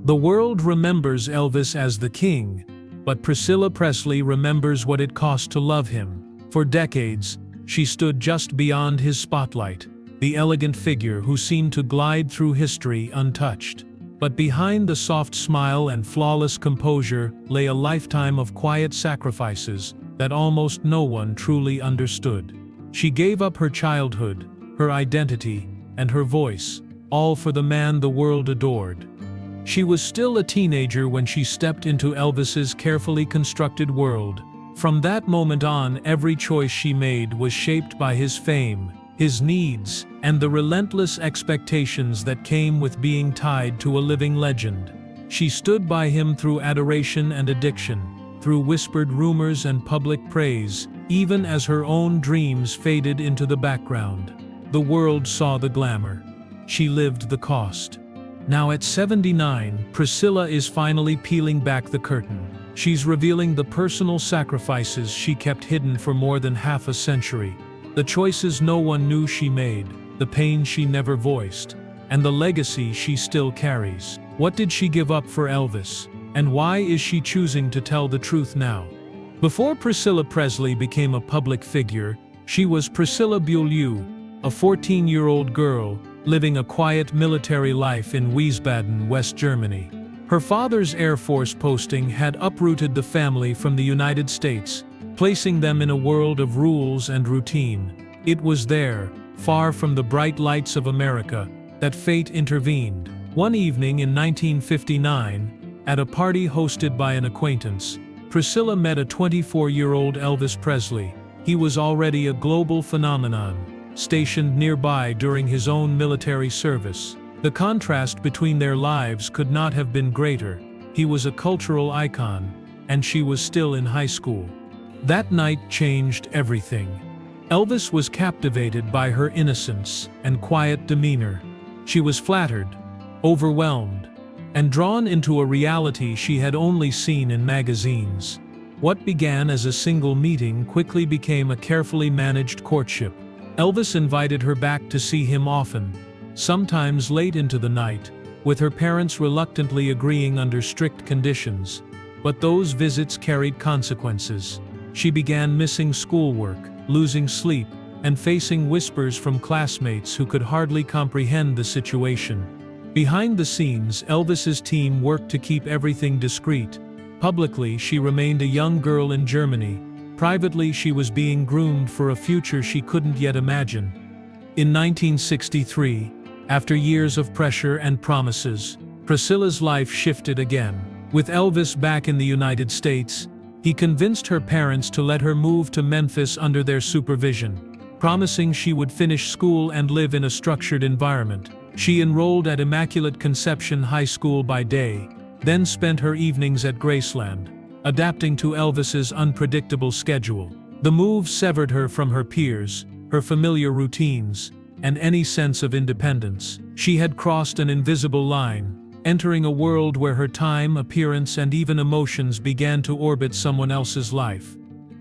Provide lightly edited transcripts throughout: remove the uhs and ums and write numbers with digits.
The world remembers Elvis as the king, but Priscilla Presley remembers what it cost to love him. For decades, she stood just beyond his spotlight, the elegant figure who seemed to glide through history untouched. But behind the soft smile and flawless composure lay a lifetime of quiet sacrifices that almost no one truly understood. She gave up her childhood, her identity, and her voice, all for the man the world adored. She was still a teenager when she stepped into Elvis's carefully constructed world. From that moment on, every choice she made was shaped by his fame, his needs, and the relentless expectations that came with being tied to a living legend. She stood by him through adoration and addiction, through whispered rumors and public praise, even as her own dreams faded into the background. The world saw the glamour. She lived the cost. Now at 79, Priscilla is finally peeling back the curtain. She's revealing the personal sacrifices she kept hidden for more than half a century. The choices no one knew she made, the pain she never voiced, and the legacy she still carries. What did she give up for Elvis? And why is she choosing to tell the truth now? Before Priscilla Presley became a public figure, she was Priscilla Beaulieu, a 14-year-old girl living a quiet military life in Wiesbaden, West Germany. Her father's Air Force posting had uprooted the family from the United States, placing them in a world of rules and routine. It was there, far from the bright lights of America, that fate intervened. One evening in 1959, at a party hosted by an acquaintance, Priscilla met a 24-year-old Elvis Presley. He was already a global phenomenon, stationed nearby during his own military service. The contrast between their lives could not have been greater. He was a cultural icon, and she was still in high school. That night changed everything. Elvis was captivated by her innocence and quiet demeanor. She was flattered, overwhelmed, and drawn into a reality she had only seen in magazines. What began as a single meeting quickly became a carefully managed courtship. Elvis invited her back to see him often, sometimes late into the night, with her parents reluctantly agreeing under strict conditions. But those visits carried consequences. She began missing schoolwork, losing sleep, and facing whispers from classmates who could hardly comprehend the situation. Behind the scenes, Elvis's team worked to keep everything discreet. Publicly, she remained a young girl in Germany. Privately, she was being groomed for a future she couldn't yet imagine. In 1963, after years of pressure and promises, Priscilla's life shifted again. With Elvis back in the United States, he convinced her parents to let her move to Memphis under their supervision, promising she would finish school and live in a structured environment. She enrolled at Immaculate Conception High School by day, then spent her evenings at Graceland, adapting to Elvis's unpredictable schedule. The move severed her from her peers, her familiar routines, and any sense of independence. She had crossed an invisible line, entering a world where her time, appearance, and even emotions began to orbit someone else's life.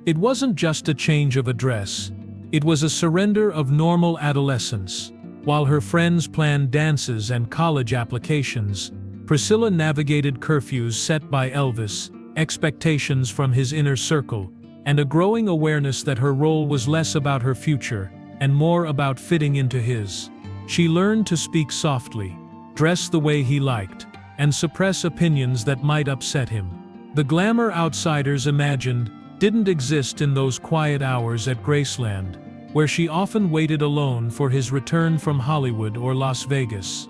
It wasn't just a change of address. It was a surrender of normal adolescence. While her friends planned dances and college applications, Priscilla navigated curfews set by Elvis, expectations from his inner circle, and a growing awareness that her role was less about her future and more about fitting into his. She learned to speak softly, dress the way he liked, and suppress opinions that might upset him. The glamour outsiders imagined didn't exist in those quiet hours at Graceland, where she often waited alone for his return from Hollywood or Las Vegas.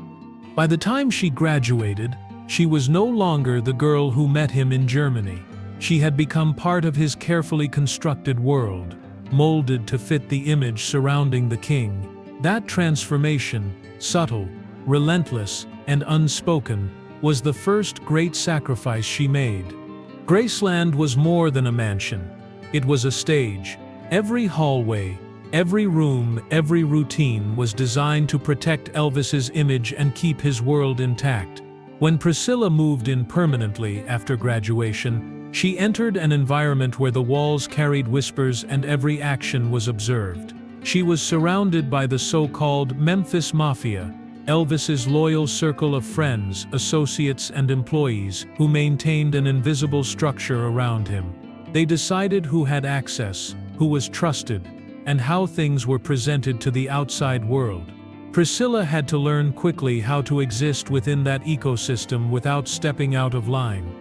By the time she graduated, she was no longer the girl who met him in Germany. She had become part of his carefully constructed world, molded to fit the image surrounding the king. That transformation, subtle, relentless, and unspoken, was the first great sacrifice she made. Graceland was more than a mansion. It was a stage. Every hallway, every room, every routine was designed to protect Elvis's image and keep his world intact. When Priscilla moved in permanently after graduation, she entered an environment where the walls carried whispers and every action was observed. She was surrounded by the so-called Memphis Mafia, Elvis's loyal circle of friends, associates and employees who maintained an invisible structure around him. They decided who had access, who was trusted, and how things were presented to the outside world. Priscilla had to learn quickly how to exist within that ecosystem without stepping out of line.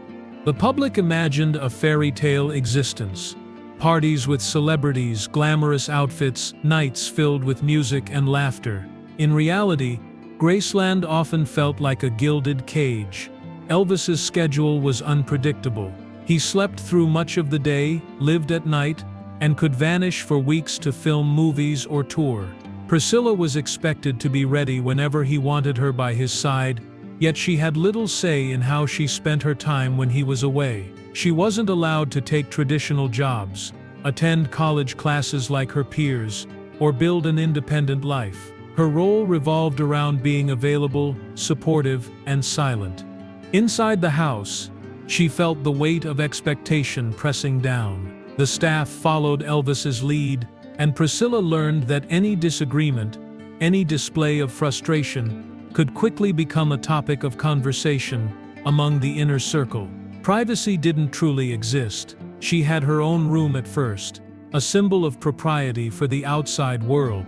The public imagined a fairy tale existence. Parties with celebrities, glamorous outfits, nights filled with music and laughter. In reality, Graceland often felt like a gilded cage. Elvis's schedule was unpredictable. He slept through much of the day, lived at night, and could vanish for weeks to film movies or tour. Priscilla was expected to be ready whenever he wanted her by his side, yet she had little say in how she spent her time when he was away. She wasn't allowed to take traditional jobs, attend college classes like her peers, or build an independent life. Her role revolved around being available, supportive, and silent. Inside the house, she felt the weight of expectation pressing down. The staff followed Elvis's lead, and Priscilla learned that any disagreement, any display of frustration, could quickly become a topic of conversation among the inner circle. Privacy didn't truly exist. She had her own room at first, a symbol of propriety for the outside world.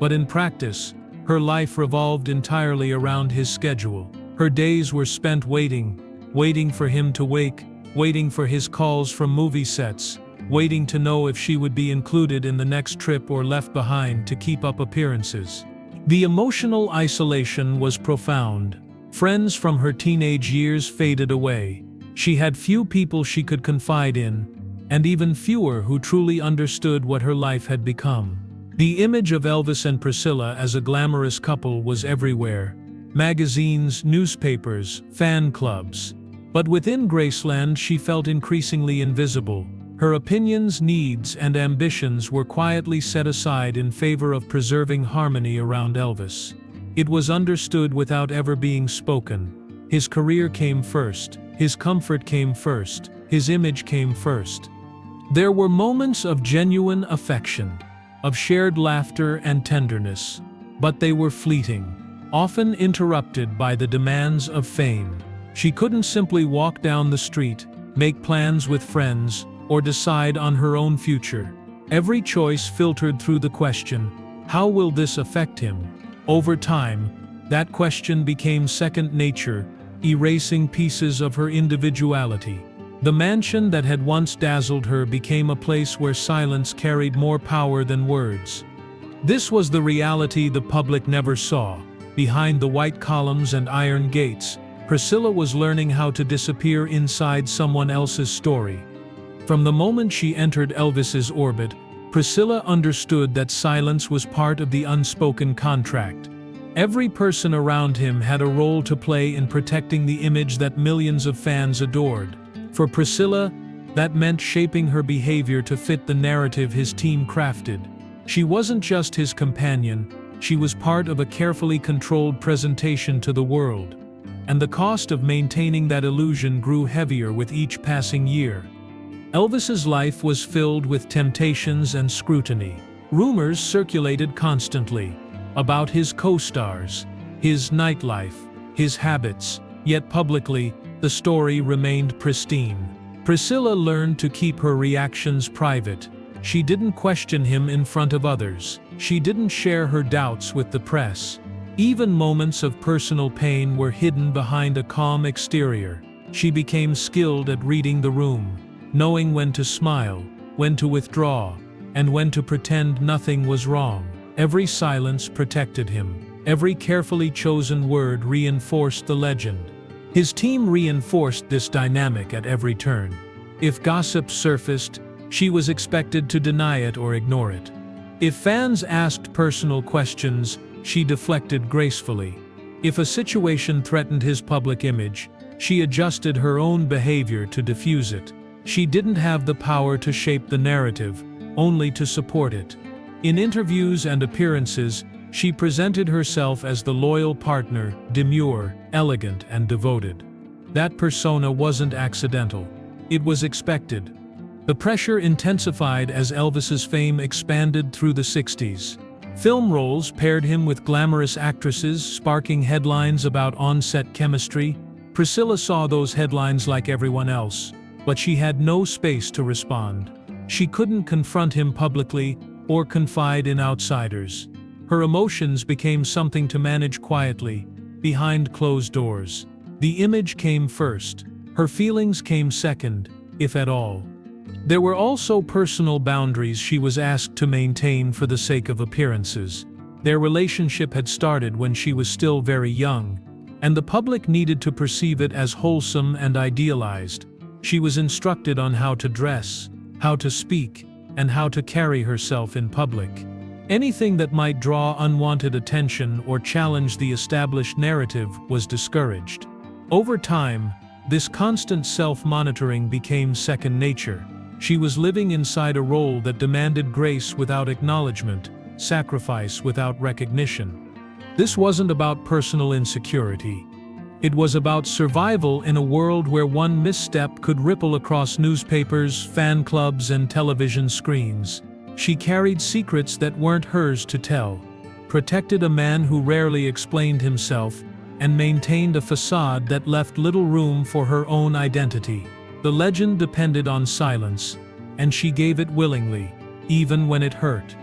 But in practice, her life revolved entirely around his schedule. Her days were spent waiting for him to wake, waiting for his calls from movie sets, waiting to know if she would be included in the next trip or left behind to keep up appearances. The emotional isolation was profound. Friends from her teenage years faded away. She had few people she could confide in, and even fewer who truly understood what her life had become. The image of Elvis and Priscilla as a glamorous couple was everywhere. Magazines, newspapers, fan clubs. But within Graceland, she felt increasingly invisible. Her opinions, needs, and ambitions were quietly set aside in favor of preserving harmony around Elvis. It was understood without ever being spoken. His career came first, his comfort came first, his image came first. There were moments of genuine affection, of shared laughter and tenderness, but they were fleeting, often interrupted by the demands of fame. She couldn't simply walk down the street, make plans with friends, or decide on her own future. Every choice filtered through the question, how will this affect him? Over time, that question became second nature, erasing pieces of her individuality. The mansion that had once dazzled her became a place where silence carried more power than words. This was the reality the public never saw. Behind the white columns and iron gates, Priscilla was learning how to disappear inside someone else's story. From the moment she entered Elvis's orbit, Priscilla understood that silence was part of the unspoken contract. Every person around him had a role to play in protecting the image that millions of fans adored. For Priscilla, that meant shaping her behavior to fit the narrative his team crafted. She wasn't just his companion, she was part of a carefully controlled presentation to the world. And the cost of maintaining that illusion grew heavier with each passing year. Elvis's life was filled with temptations and scrutiny. Rumors circulated constantly about his co-stars, his nightlife, his habits, yet publicly, the story remained pristine. Priscilla learned to keep her reactions private. She didn't question him in front of others. She didn't share her doubts with the press. Even moments of personal pain were hidden behind a calm exterior. She became skilled at reading the room, knowing when to smile, when to withdraw, and when to pretend nothing was wrong. Every silence protected him. Every carefully chosen word reinforced the legend. His team reinforced this dynamic at every turn. If gossip surfaced, she was expected to deny it or ignore it. If fans asked personal questions, she deflected gracefully. If a situation threatened his public image, she adjusted her own behavior to diffuse it. She didn't have the power to shape the narrative, only to support it. In interviews and appearances, she presented herself as the loyal partner, demure, elegant, and devoted. That persona wasn't accidental. It was expected. The pressure intensified as Elvis's fame expanded through the 60s. Film roles paired him with glamorous actresses, sparking headlines about on-set chemistry. Priscilla saw those headlines like everyone else, but she had no space to respond. She couldn't confront him publicly or confide in outsiders. Her emotions became something to manage quietly, behind closed doors. The image came first. Her feelings came second, if at all. There were also personal boundaries she was asked to maintain for the sake of appearances. Their relationship had started when she was still very young, and the public needed to perceive it as wholesome and idealized. She was instructed on how to dress, how to speak, and how to carry herself in public. Anything that might draw unwanted attention or challenge the established narrative was discouraged. Over time, this constant self-monitoring became second nature. She was living inside a role that demanded grace without acknowledgement, sacrifice without recognition. This wasn't about personal insecurity. It was about survival in a world where one misstep could ripple across newspapers, fan clubs, and television screens. She carried secrets that weren't hers to tell, protected a man who rarely explained himself, and maintained a facade that left little room for her own identity. The legend depended on silence, and she gave it willingly, even when it hurt.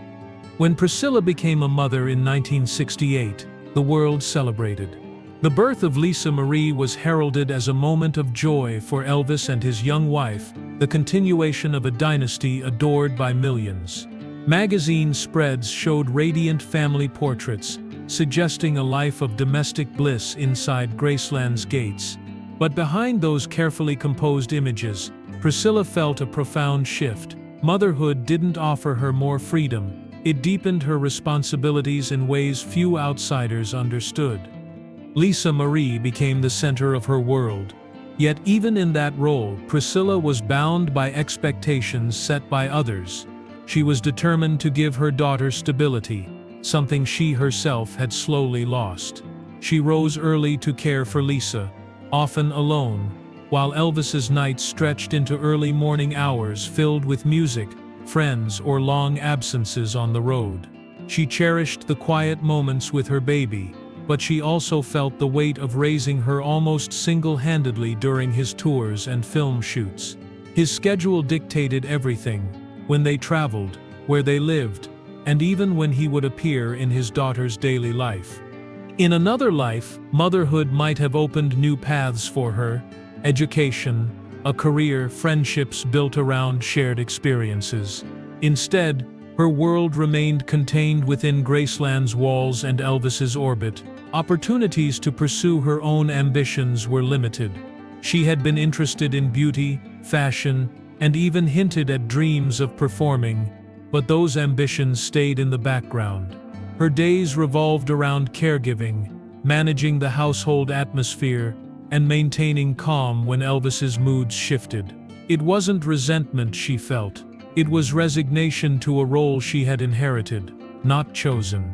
When Priscilla became a mother in 1968, the world celebrated. The birth of Lisa Marie was heralded as a moment of joy for Elvis and his young wife, the continuation of a dynasty adored by millions. Magazine spreads showed radiant family portraits, suggesting a life of domestic bliss inside Graceland's gates. But behind those carefully composed images, Priscilla felt a profound shift. Motherhood didn't offer her more freedom, it deepened her responsibilities in ways few outsiders understood. Lisa Marie became the center of her world. Yet even in that role, Priscilla was bound by expectations set by others. She was determined to give her daughter stability, something she herself had slowly lost. She rose early to care for Lisa, often alone, while Elvis's nights stretched into early morning hours filled with music, friends, or long absences on the road. She cherished the quiet moments with her baby, but she also felt the weight of raising her almost single-handedly during his tours and film shoots. His schedule dictated everything: when they traveled, where they lived, and even when he would appear in his daughter's daily life. In another life, motherhood might have opened new paths for her: education, a career, friendships built around shared experiences. Instead, her world remained contained within Graceland's walls and Elvis's orbit. Opportunities to pursue her own ambitions were limited. She had been interested in beauty, fashion, and even hinted at dreams of performing, but those ambitions stayed in the background. Her days revolved around caregiving, managing the household atmosphere, and maintaining calm when Elvis's moods shifted. It wasn't resentment she felt. It was resignation to a role she had inherited, not chosen.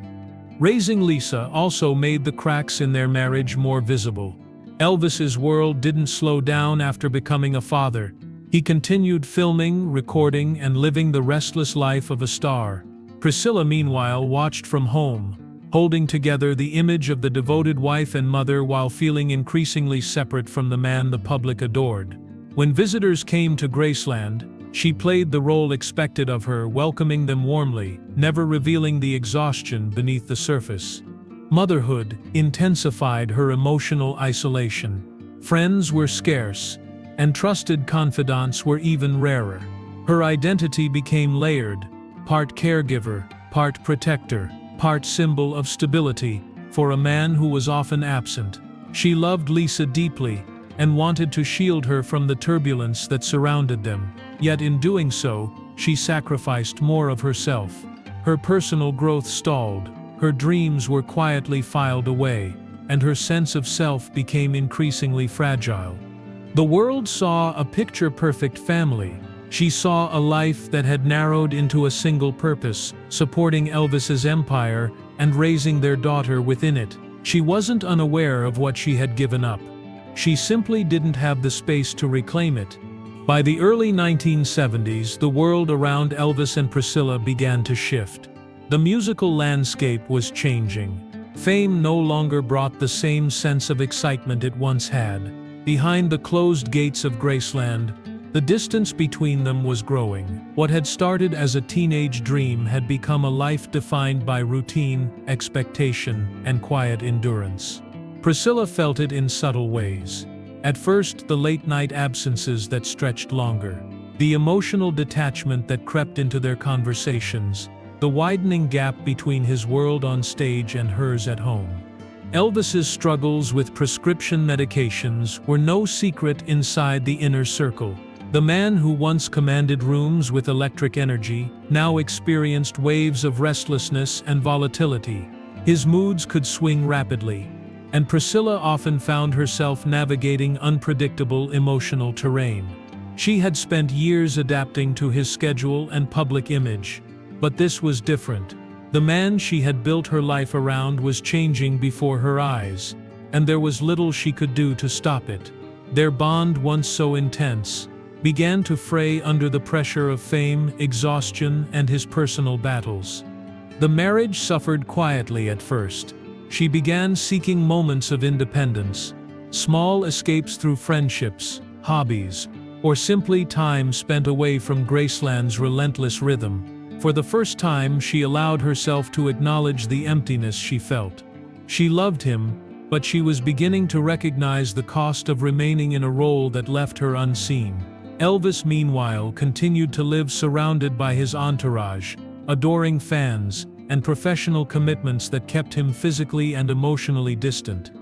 Raising Lisa also made the cracks in their marriage more visible. Elvis's world didn't slow down after becoming a father. He continued filming, recording, and living the restless life of a star. Priscilla, meanwhile, watched from home, holding together the image of the devoted wife and mother while feeling increasingly separate from the man the public adored. When visitors came to Graceland, she played the role expected of her, welcoming them warmly, never revealing the exhaustion beneath the surface. Motherhood intensified her emotional isolation. Friends were scarce, and trusted confidants were even rarer. Her identity became layered, part caregiver, part protector, part symbol of stability, for a man who was often absent. She loved Lisa deeply, and wanted to shield her from the turbulence that surrounded them. Yet in doing so, she sacrificed more of herself. Her personal growth stalled, her dreams were quietly filed away, and her sense of self became increasingly fragile. The world saw a picture-perfect family. She saw a life that had narrowed into a single purpose: supporting Elvis's empire and raising their daughter within it. She wasn't unaware of what she had given up. She simply didn't have the space to reclaim it. By the early 1970s, the world around Elvis and Priscilla began to shift. The musical landscape was changing. Fame no longer brought the same sense of excitement it once had. Behind the closed gates of Graceland, the distance between them was growing. What had started as a teenage dream had become a life defined by routine, expectation, and quiet endurance. Priscilla felt it in subtle ways. At first, the late-night absences that stretched longer, the emotional detachment that crept into their conversations, the widening gap between his world on stage and hers at home. Elvis's struggles with prescription medications were no secret inside the inner circle. The man who once commanded rooms with electric energy now experienced waves of restlessness and volatility. His moods could swing rapidly, and Priscilla often found herself navigating unpredictable emotional terrain. She had spent years adapting to his schedule and public image, but this was different. The man she had built her life around was changing before her eyes, and there was little she could do to stop it. Their bond, once so intense, began to fray under the pressure of fame, exhaustion, and his personal battles. The marriage suffered quietly at first. She began seeking moments of independence, small escapes through friendships, hobbies, or simply time spent away from Graceland's relentless rhythm. For the first time, she allowed herself to acknowledge the emptiness she felt. She loved him, but she was beginning to recognize the cost of remaining in a role that left her unseen. Elvis, meanwhile, continued to live surrounded by his entourage, adoring fans, and professional commitments that kept him physically and emotionally distant.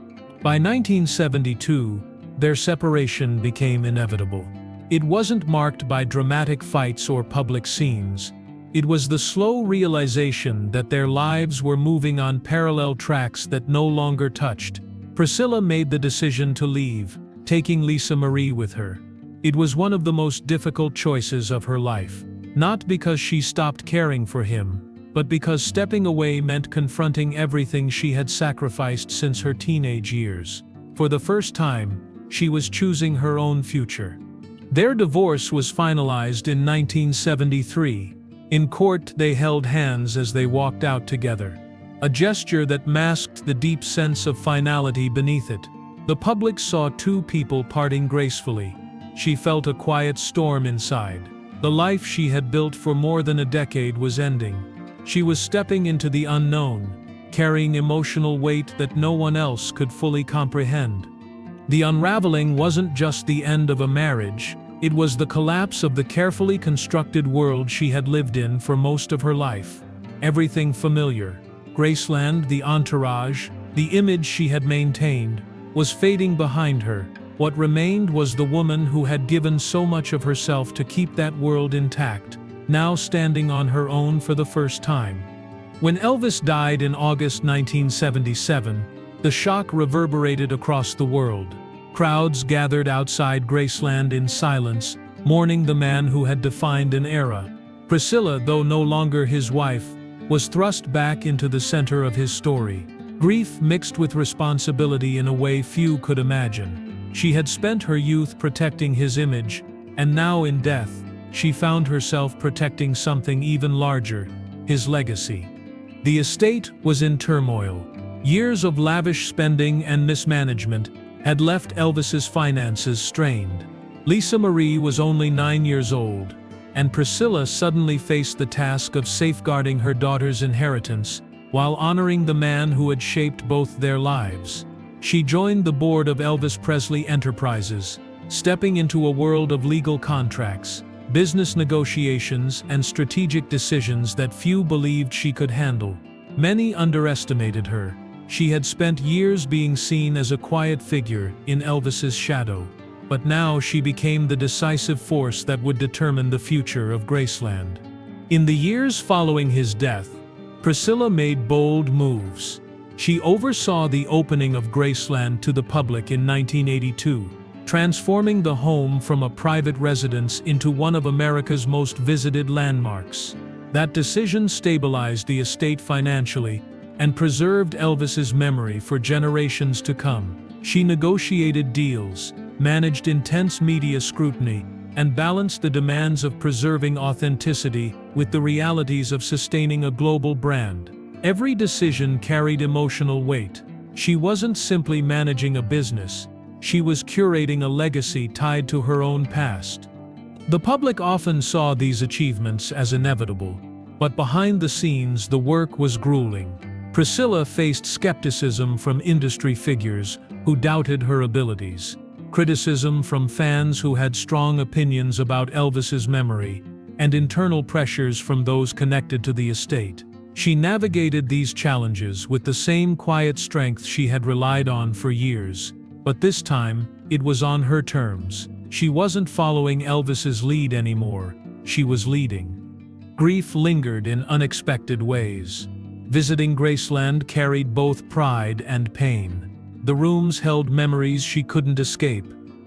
By 1972, their separation became inevitable. It wasn't marked by dramatic fights or public scenes. It was the slow realization that their lives were moving on parallel tracks that no longer touched. Priscilla made the decision to leave, taking Lisa Marie with her. It was one of the most difficult choices of her life. Not because she stopped caring for him, but because stepping away meant confronting everything she had sacrificed since her teenage years. For the first time, she was choosing her own future. Their divorce was finalized in 1973. In court, they held hands as they walked out together, a gesture that masked the deep sense of finality beneath it. The public saw two people parting gracefully. She felt a quiet storm inside. The life she had built for more than a decade was ending. She was stepping into the unknown, carrying emotional weight that no one else could fully comprehend. The unraveling wasn't just the end of a marriage, it was the collapse of the carefully constructed world she had lived in for most of her life. Everything familiar, Graceland, the entourage, the image she had maintained, was fading behind her. What remained was the woman who had given so much of herself to keep that world intact, now standing on her own for the first time. When Elvis died in August 1977, the shock reverberated across the world. Crowds gathered outside Graceland in silence, mourning the man who had defined an era. Priscilla, though no longer his wife, was thrust back into the center of his story. Grief mixed with responsibility in a way few could imagine. She had spent her youth protecting his image, and now in death, she found herself protecting something even larger, his legacy. The estate was in turmoil. Years of lavish spending and mismanagement had left Elvis's finances strained. Lisa Marie was only 9 years old, and Priscilla suddenly faced the task of safeguarding her daughter's inheritance while honoring the man who had shaped both their lives. She joined the board of Elvis Presley Enterprises, stepping into a world of legal contracts, business negotiations, and strategic decisions that few believed she could handle. Many underestimated her. She had spent years being seen as a quiet figure in Elvis's shadow, but now she became the decisive force that would determine the future of Graceland. In the years following his death, Priscilla made bold moves. She oversaw the opening of Graceland to the public in 1982, transforming the home from a private residence into one of America's most visited landmarks. That decision stabilized the estate financially and preserved Elvis's memory for generations to come. She negotiated deals, managed intense media scrutiny, and balanced the demands of preserving authenticity with the realities of sustaining a global brand. Every decision carried emotional weight. She wasn't simply managing a business, she was curating a legacy tied to her own past. The public often saw these achievements as inevitable, but behind the scenes the work was grueling. Priscilla faced skepticism from industry figures who doubted her abilities, criticism from fans who had strong opinions about Elvis's memory, and internal pressures from those connected to the estate. She navigated these challenges with the same quiet strength she had relied on for years, but this time, it was on her terms. She wasn't following Elvis's lead anymore, she was leading. Grief lingered in unexpected ways. Visiting Graceland carried both pride and pain. The rooms held memories she couldn't escape,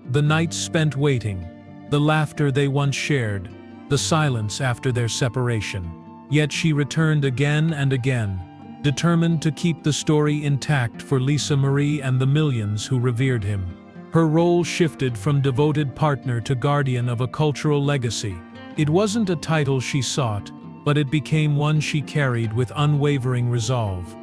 the nights spent waiting, the laughter they once shared, the silence after their separation. Yet she returned again and again, determined to keep the story intact for Lisa Marie and the millions who revered him. Her role shifted from devoted partner to guardian of a cultural legacy. It wasn't a title she sought, but it became one she carried with unwavering resolve.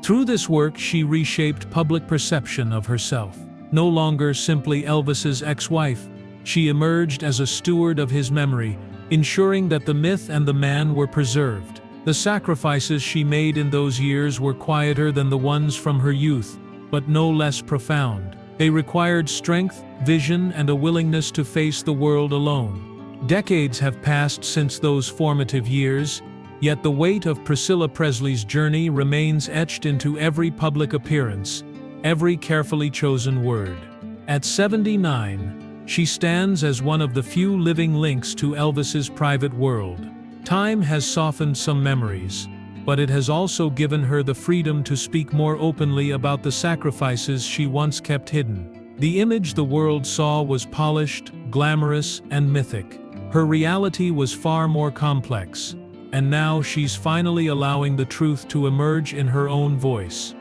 Through this work, she reshaped public perception of herself. No longer simply Elvis's ex-wife, she emerged as a steward of his memory, ensuring that the myth and the man were preserved. The sacrifices she made in those years were quieter than the ones from her youth, but no less profound. They required strength, vision, and a willingness to face the world alone. Decades have passed since those formative years, yet the weight of Priscilla Presley's journey remains etched into every public appearance, every carefully chosen word. At 79, she stands as one of the few living links to Elvis's private world. Time has softened some memories, but it has also given her the freedom to speak more openly about the sacrifices she once kept hidden. The image the world saw was polished, glamorous, and mythic. Her reality was far more complex, and now she's finally allowing the truth to emerge in her own voice.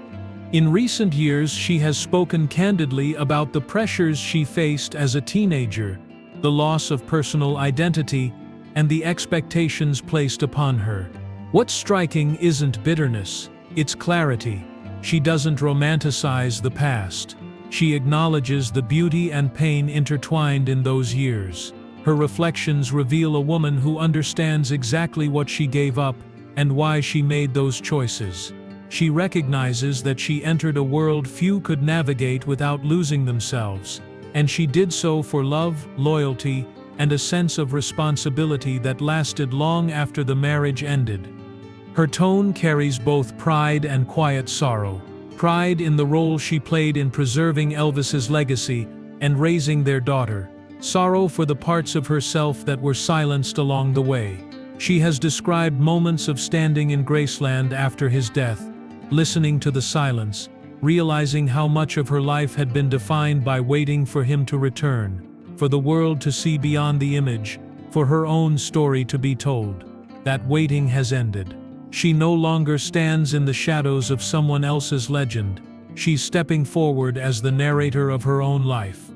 In recent years, she has spoken candidly about the pressures she faced as a teenager, the loss of personal identity, and the expectations placed upon her. What's striking isn't bitterness, it's clarity. She doesn't romanticize the past. She acknowledges the beauty and pain intertwined in those years. Her reflections reveal a woman who understands exactly what she gave up and why she made those choices. She recognizes that she entered a world few could navigate without losing themselves, and she did so for love, loyalty, and a sense of responsibility that lasted long after the marriage ended. Her tone carries both pride and quiet sorrow. Pride in the role she played in preserving Elvis's legacy and raising their daughter. Sorrow for the parts of herself that were silenced along the way. She has described moments of standing in Graceland after his death, listening to the silence, realizing how much of her life had been defined by waiting for him to return, for the world to see beyond the image, for her own story to be told. That waiting has ended. She no longer stands in the shadows of someone else's legend. She's stepping forward as the narrator of her own life.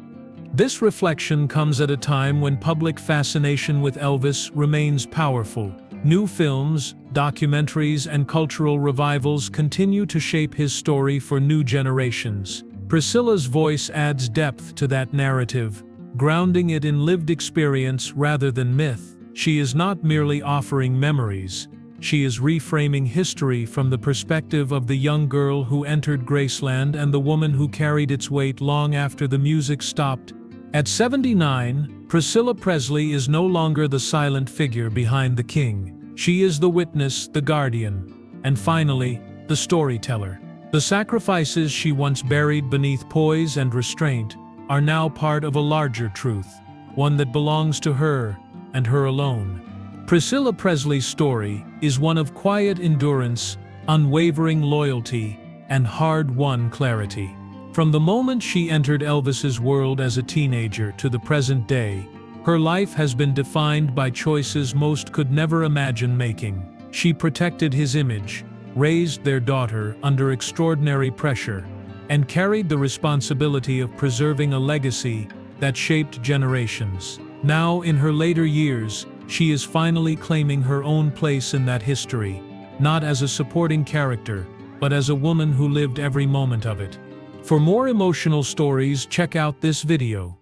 This reflection comes at a time when public fascination with Elvis remains powerful. New films, documentaries, and cultural revivals continue to shape his story for new generations. Priscilla's voice adds depth to that narrative, grounding it in lived experience rather than myth. She is not merely offering memories. She is reframing history from the perspective of the young girl who entered Graceland and the woman who carried its weight long after the music stopped. At 79, Priscilla Presley is no longer the silent figure behind the king. She is the witness, the guardian, and finally, the storyteller. The sacrifices she once buried beneath poise and restraint are now part of a larger truth, one that belongs to her and her alone. Priscilla Presley's story is one of quiet endurance, unwavering loyalty, and hard-won clarity. From the moment she entered Elvis's world as a teenager to the present day, her life has been defined by choices most could never imagine making. She protected his image, raised their daughter under extraordinary pressure, and carried the responsibility of preserving a legacy that shaped generations. Now, in her later years, she is finally claiming her own place in that history, not as a supporting character, but as a woman who lived every moment of it. For more emotional stories, check out this video.